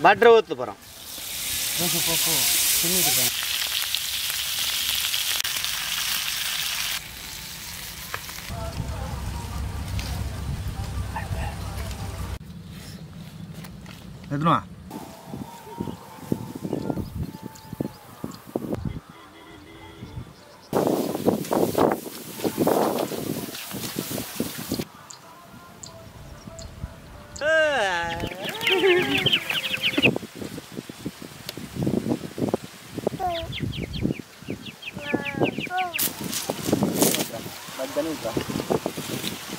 Butter ஊற்ற போகிறோம். எதுனா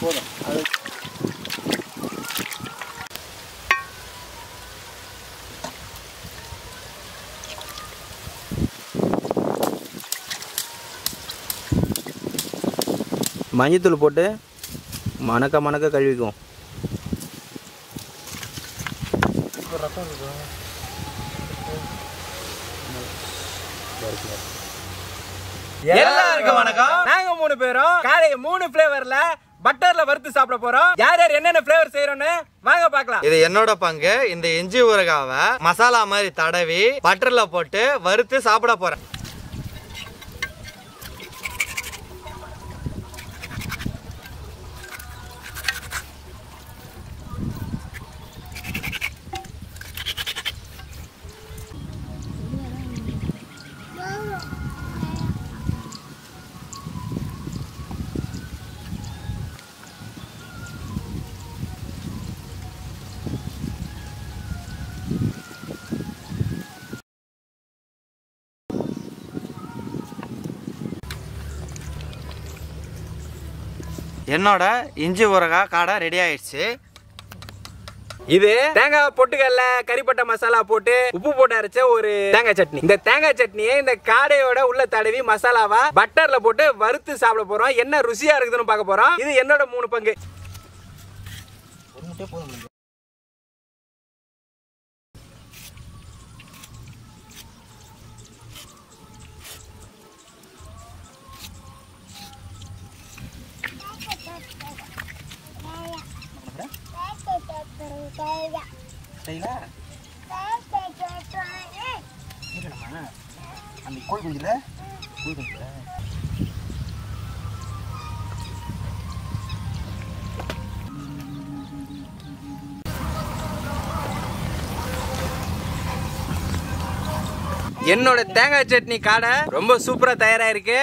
போதும். அது மஞ்சத்தூள் போட்டு மணக்க கழுவிக்கும். ரத்தம் எல்லாருக்கும் வணக்கம். நாங்க 3 பேரும் காலையில 3 ஃபிளேவர்ல பட்டர்ல வறுத்து சாப்பிட போறோம். யார் யார் என்னென்ன ஃபிளேவர் செய்யறோம்னு வாங்க பார்க்கலாம். இது என்னோட பங்கு. இந்த இஞ்சி ஊறுகாவை மசாலா மாதிரி தடவி பட்டர்ல போட்டு வறுத்து சாப்பிட போறேன். என்னோட இஞ்சி ஊறுகாய் காடை ரெடி ஆயிடுச்சு. இது தேங்காய் பொட்டுக்கல்ல கறிப்பட்ட மசாலா போட்டு உப்பு போட்டு அரைச்ச ஒரு தேங்காய் சட்னி. இந்த தேங்காய் சட்னியை இந்த காடையோட உள்ள தடவி மசாலாவா பட்டர்ல போட்டு வறுத்து சாப்பிட போறோம். என்ன ருசியா இருக்குதுன்னு பார்க்க போறோம். இது என்னோட 3 பங்கு. ஒரு முட்டை போதும். அந்த கோழி குஞ்சுல என்னோட தேங்காய் சட்னி காடை ரொம்ப சூப்பரா தயாரா இருக்கு.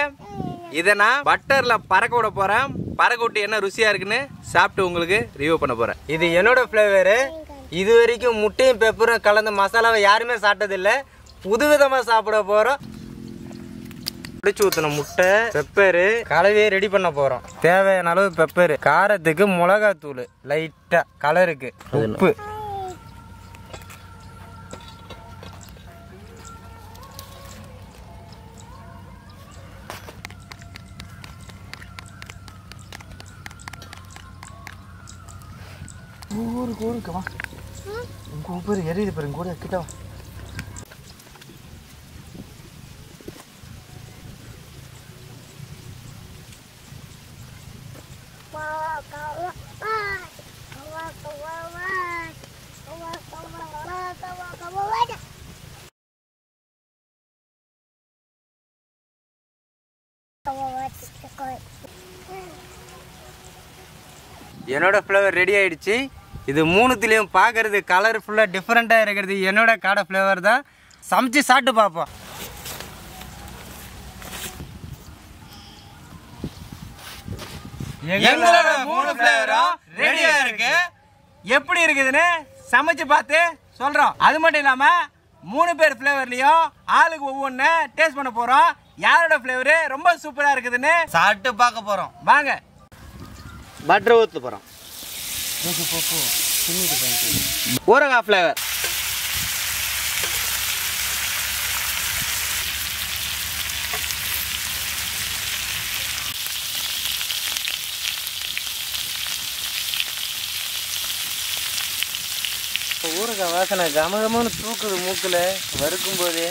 இதை நான் பட்டர்ல பறக்க விட போறேன். பறக்க விட்டு என்ன ருசியா இருக்குன்னு சாப்பிட்டு உங்களுக்கு ரிவ்யூ பண்ண போறேன். இது என்னோட ஃபிளேவர். இது வரைக்கும் முட்டையும் பெப்பரும் கலந்த மசாலாவை யாருமே சாப்பிட்டதில்லை. புதுவிதமா சாப்பிட போறோம். பிடிச்சு ஊத்தின முட்டை பெப்பரு கலவையை ரெடி பண்ண போறோம். தேவையான அளவு பெப்பரு, காரத்துக்கு மிளகாத்தூள், லைட்டா கலருக்கு உப்பு, ஊருக்கு வா. உங்க உப்பு எரியுது பாருங்க. கூட கிட்ட வா. என்னோட ஃப்ளேவர் ரெடி ஆயிடுச்சு. இது 3த்துலயும் பார்க்கறது கலர்ஃபுல்லா டிஃப்ரெண்டா இருக்கிறது என்னோட காடை ஃப்ளேவர் தான். சமைச்சு சாப்பிட்டு பார்ப்போம். எங்களோட 3 ஃப்ளேவரும் ரெடியா இருக்கு. எப்படி இருக்குதுன்னு சமைச்சு பார்த்து சொல்றோம். அது மட்டும் இல்லாம 3 பேர் ஃப்ளேவர்லயும் ஆளுக்கு ஒவ்வொன்னு டேஸ்ட் பண்ண போறோம். யாரோட ஃப்ளேவர் ரொம்ப சூப்பரா இருக்குதுன்னு சாப்பிட்டு பார்க்க போறோம். வாங்க. பட்டர் ஊற்ற போறோம். ஊறுகாய் ஃப்ளேவர். ஊறுகாய் வாசனை கமகமன்னு தூக்குது மூக்குல வறுக்கும் போது.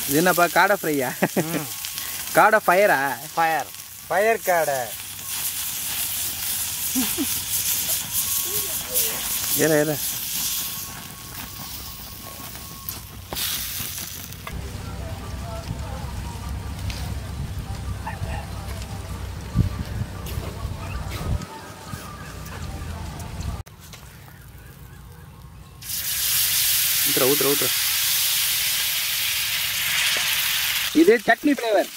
இது என்னப்பா காடை ஃப்ரையா? காடை ஃபயரா? ஃபயர் காடை. ஏற ஊத்துற இது சட்னி ஃப்ளேவர்.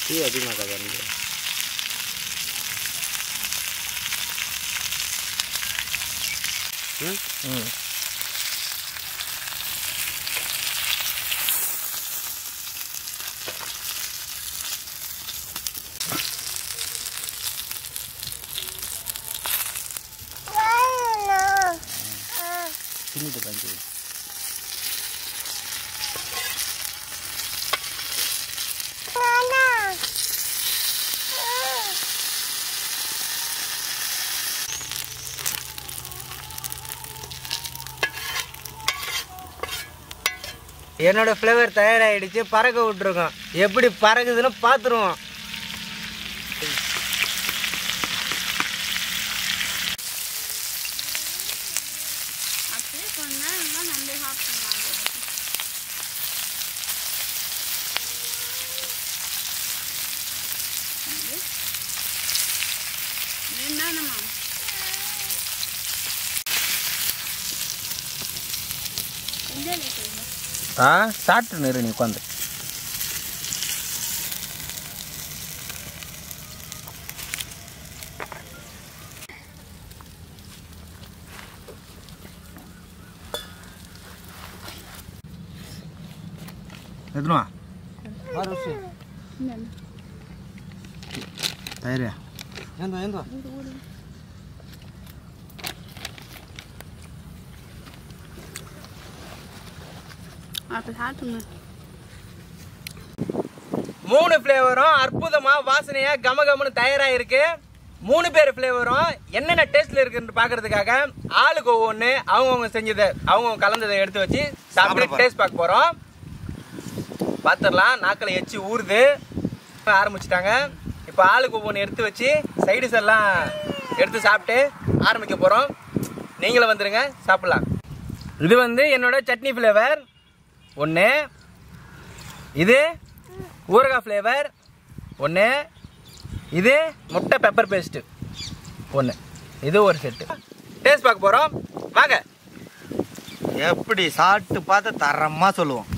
தீ அதிகமாக வந்து தின்னுட்டு காஞ்சி என்னோட ஃப்ளேவர் தயாராகிடுச்சு. பறக்க விட்டுருக்கோம். எப்படி பறக்குதுன்னு பார்த்துருவோம். சாப்பிட்டு நிறு நீ உட்காந்து. எதுனா தயாரியா ఏందో மூணு ஃப்ளேவரும் அற்புதமா வாசனையா கமகமன்னு தயாராயிருக்கு. 3 பேர் ஃப்ளேவரும் என்னென்ன டேஸ்ட்ல இருக்குன்னு பாக்குறதுக்காக ஆளுக்கு ஒவ்வொன்று அவங்கவுங்க செஞ்சதை அவங்கவுங்க கலந்ததை எடுத்து வச்சு சாப்பிட்டு டேஸ்ட் பார்க்க போறோம். பார்த்துடலாம். நாக்கில் எச்சி ஊறுது. ஆரம்பிச்சுட்டாங்க. இப்போ ஆளுக்கு ஒவ்வொன்று எடுத்து வச்சு சைடிஸ் எல்லாம் எடுத்து சாப்பிட்டு ஆரம்பிக்க போறோம். நீங்களும் வந்துருங்க, சாப்பிடலாம். இது வந்து என்னோட சட்னி ஃப்ளேவர் ஒன்று, இது ஊறுகாய் ஃப்ளேவர் ஒன்று, இது முட்டை பெப்பர் பேஸ்ட்டு ஒன்று. இது ஒரு செட்டு. டேஸ்ட் பார்க்க போகிறோம். வாங்க. எப்படி சாப்பிட்டு பார்த்து தரமாக சொல்லுவோம்.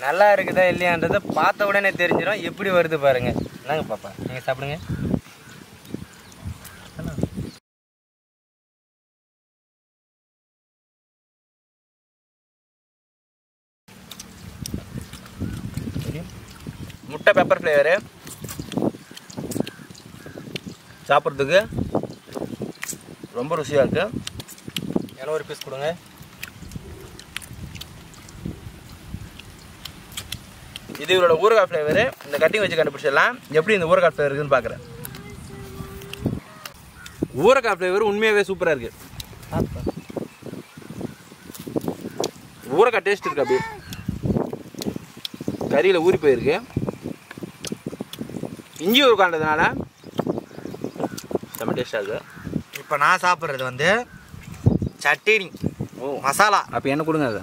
நல்லா இருக்குதா இல்லையான்றதை பார்த்த உடனே தெரிஞ்சிடும். எப்படி வருது பாருங்க. என்னங்க பாப்பா, நீங்கள் சாப்பிடுங்க. முட்டை பெப்பர் ஃப்ளேவரு சாப்பிட்றதுக்கு ரொம்ப ருசியாக இருக்குது. ஏன்னா ஒரு பீஸ் கொடுங்க. இது இவரோட ஊறுகாய் ஃப்ளேவரு. இந்த கட்டிங் வச்சு கண்டுபிடிச்சிடலாம் எப்படி இந்த ஊறுகாய் ஃப்ளேவர் இருக்குன்னு பார்க்குறேன். ஊறுகாய் ஃப்ளேவர் உண்மையாகவே சூப்பராக இருக்குது. ஊறுகாய் டேஸ்ட் இருக்கு. அப்படியே கறியில் ஊறி போயிருக்கு. இஞ்சி ஊறுகாய்ன்றதுனால செம்ம டேஸ்டாக இருக்குது. இப்போ நான் சாப்பிட்றது வந்து சட்னி மசாலா. அப்போ என்ன கொடுங்க. அது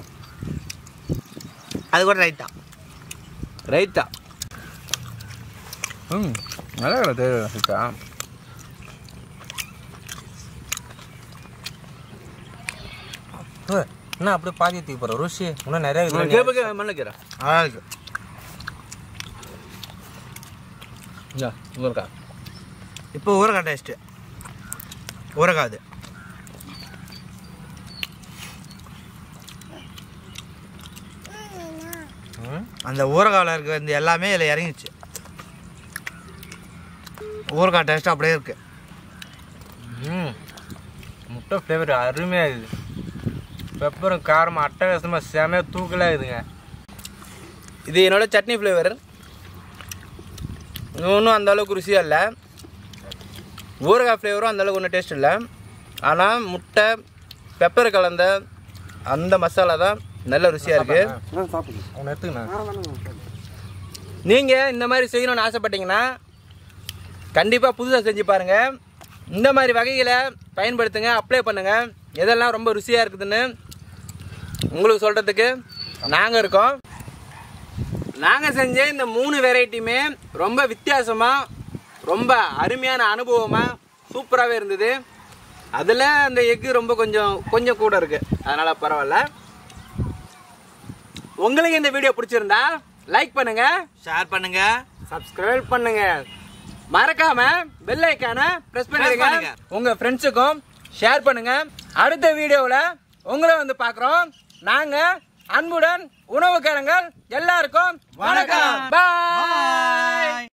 அது கூட ரைத்தா. ரைத்தா நல்லா தெரியும். என்ன அப்படியே பாதி தூக்கி போற ருசி இன்னும் நிறைய மண்ணுக்கிறேன் ஊறுகாய் இப்போ ஊறுகாய் டேஸ்ட்டு ஊறுகாது அந்த ஊறுகாயில் இருக்க இந்த எல்லாமே இதில் இறங்கிச்சு ஊறுகாய் டேஸ்ட்டு அப்படியே இருக்கு முட்டை ஃப்ளேவர் அருமையாக இருக்குது பெப்பரும் காரமாக அட்டகாசமாக செமையாக தூக்கலாக இருக்குதுங்க இது என்னோட சட்னி ஃப்ளேவர் ஒன்றும் அந்த அளவுக்கு ருசியாக இல்லை ஊறுகாய் ஃப்ளேவரும் அந்த அளவுக்கு ஒன்றும் டேஸ்ட் இல்லை ஆனால் முட்டை பெப்பர் கலந்த அந்த மசாலா தான் நல்ல ருசியாக இருக்குது ஒன்று எடுத்துக்கண்ணா நீங்கள் இந்த மாதிரி செய்யணும்னு ஆசைப்பட்டீங்கன்னா கண்டிப்பாக புதுசாக செஞ்சு பாருங்கள் இந்த மாதிரி வகைகளை பயன்படுத்துங்க அப்ளை பண்ணுங்கள் எதெல்லாம் ரொம்ப ருசியாக இருக்குதுன்னு உங்களுக்கு சொல்கிறதுக்கு நாங்கள் இருக்கோம் நாங்கள் செஞ்ச இந்த 3 வெரைட்டியுமே ரொம்ப வித்தியாசமாக ரொம்ப அருமையான அனுபவமாக சூப்பராகவே இருந்தது அதில் அந்த எக்கு ரொம்ப கொஞ்சம் கூட இருக்குது அதனால் பரவாயில்ல உங்களுக்கு இந்த வீடியோ பிடிச்சிருந்தா லைக் பண்ணுங்க ஷேர் பண்ணுங்க சப்ஸ்கிரைப் பண்ணுங்க மறக்காம பெல் ஐகானை பிரஸ் பண்ணுங்க உங்க ஃப்ரெண்ட்ஸுக்கும் ஷேர் பண்ணுங்க அடுத்த வீடியோவில் உங்களை வந்து பார்க்குறோம் நாங்க அன்புடன் உணவு கரங்கள் எல்லாருக்கும் வணக்கம் பாய்.